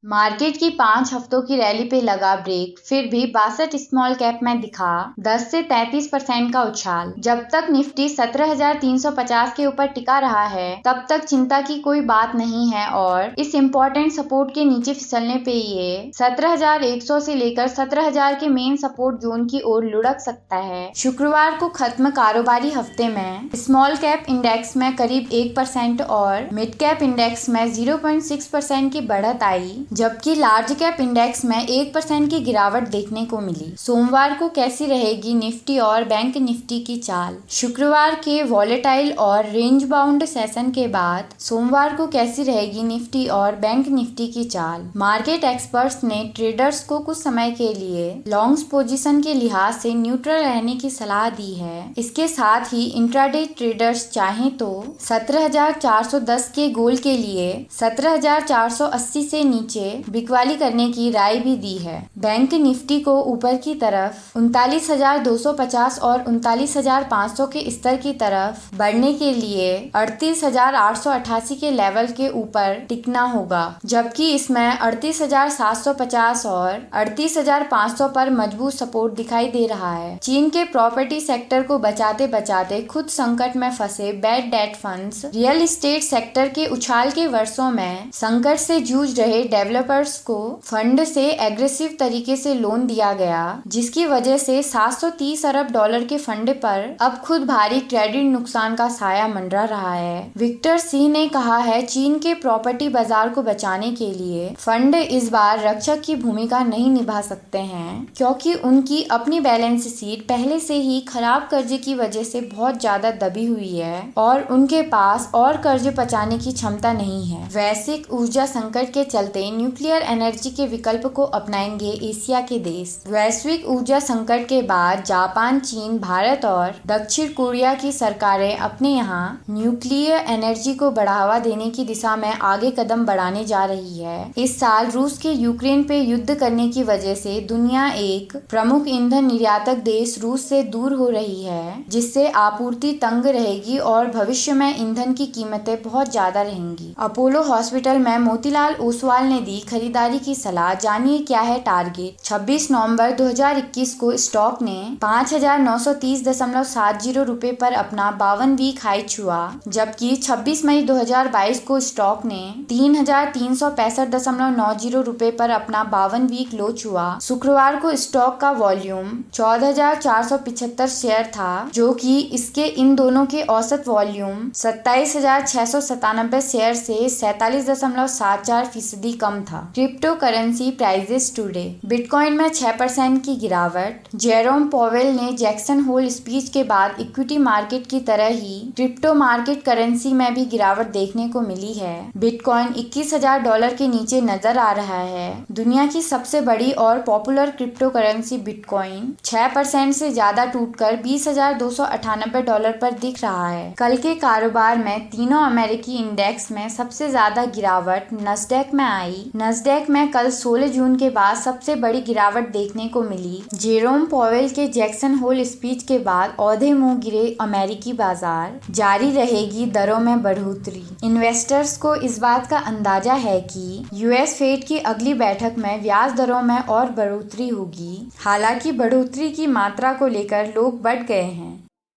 Market की 5 हफ्तों की रैली पे लगा ब्रेक, फिर भी 62 स्मॉल कैप में दिखा 10 से 33% का उछाल। जब तक निफ्टी 17,350 के ऊपर टिका रहा है तब तक चिंता की कोई बात नहीं है और इस इम्पोर्टेंट सपोर्ट के नीचे फिसलने पे ये 17,100 से लेकर 17,000 के मेन सपोर्ट जोन की ओर लुढ़क सकता है। शुक्रवार को खत्म कारोबारी हफ्ते में स्मॉल कैप इंडेक्स में करीब 1% और मिड कैप इंडेक्स में 0.6% की बढ़त आई, जबकि लार्ज कैप इंडेक्स में 1% की गिरावट देखने को मिली। सोमवार को कैसी रहेगी निफ्टी और बैंक निफ्टी की चाल? शुक्रवार के वॉलेटाइल और रेंज बाउंड सेशन के बाद सोमवार को कैसी रहेगी निफ्टी और बैंक निफ्टी की चाल? मार्केट एक्सपर्ट्स ने ट्रेडर्स को कुछ समय के लिए लॉन्ग्स पोजीशन के लिहाज से न्यूट्रल रहने की सलाह दी है। इसके साथ ही इंट्राडे ट्रेडर्स चाहें तो 17,410 के गोल के लिए 17,480 से नीचे बिकवाली करने की राय भी दी है। बैंक निफ्टी को ऊपर की तरफ 39,250 और 39,500 के स्तर की तरफ बढ़ने के लिए 38,888 के लेवल के ऊपर टिकना होगा, जबकि इसमें 38,750 और 38,500 पर मजबूत सपोर्ट दिखाई दे रहा है। चीन के प्रॉपर्टी सेक्टर को बचाते बचाते खुद संकट में फंसे bad debt funds, real estate sector के उछाल के वर्षों में संकट से जूझ रहे डेवलपर्स को फंड से एग्रेसिव तरीके से लोन दिया गया, जिसकी वजह से 730 अरब डॉलर के फंड पर अब खुद भारी क्रेडिट नुकसान का साया मंडरा रहा है। विक्टर सिंह ने कहा है, चीन के प्रॉपर्टी बाजार को बचाने के लिए फंड इस बार रक्षक की भूमिका नहीं निभा सकते हैं, क्योंकि उनकी अपनी बैलेंस शीट पहले से ही खराब कर्जे की वजह से बहुत ज्यादा दबी हुई है और उनके पास और कर्ज पचाने की क्षमता नहीं है। वैश्विक ऊर्जा संकट के चलते न्यूक्लियर एनर्जी के विकल्प को अपनाएंगे एशिया के देश। वैश्विक ऊर्जा संकट के बाद जापान, चीन, भारत और दक्षिण कोरिया की सरकारें अपने यहाँ न्यूक्लियर एनर्जी को बढ़ावा देने की दिशा में आगे कदम बढ़ाने जा रही है। इस साल रूस के यूक्रेन पे युद्ध करने की वजह से दुनिया एक प्रमुख ईंधन निर्यातक देश रूस से दूर हो रही है, जिससे आपूर्ति तंग रहेगी और भविष्य में ईंधन की कीमतें बहुत ज्यादा रहेंगी। अपोलो हॉस्पिटल में मोतीलाल ओसवाल ने दी खरीदारी की सलाह, जानिए क्या है टारगेट। 26 नवंबर 2021 को स्टॉक ने 5,930.70 रुपए पर अपना 52 वीक हाई छुआ, जबकि 26 मई 2022 को स्टॉक ने 3,365.90 रुपए पर अपना 52 वीक लो छुआ। शुक्रवार को स्टॉक का वॉल्यूम 14,475 शेयर था, जो कि इसके इन दोनों के औसत वॉल्यूम 27,697 शेयर से 47.74% कम था। Crypto currency prices today. Bitcoin में 6% की गिरावट। जेरोम पॉवेल ने जैक्सन होल स्पीच के बाद इक्विटी मार्केट की तरह ही क्रिप्टो मार्केट करेंसी में भी गिरावट देखने को मिली है। बिटकॉइन 21,000 डॉलर के नीचे नजर आ रहा है। दुनिया की सबसे बड़ी और पॉपुलर क्रिप्टो करेंसी बिटकॉइन 6% से ज्यादा टूटकर 20,298 डॉलर पर दिख रहा है। कल के कारोबार में तीनों अमेरिकी इंडेक्स में सबसे ज्यादा गिरावट नस्डैक में आई। नस्डैक में कल 16 जून के बाद सबसे बड़ी गिरावट देखने को मिली। जेरोम पॉवेल के जैक्सन होल स्पीच के बाद औंधे मुंह गिरे अमेरिकी बाजार। जारी रहेगी दरों में बढ़ोतरी। इन्वेस्टर्स को इस बात का अंदाजा है कि यूएस फेड की अगली बैठक में ब्याज दरों में और बढ़ोतरी होगी। हालांकि बढ़ोतरी की मात्रा को लेकर लोग बढ़ गए हैं।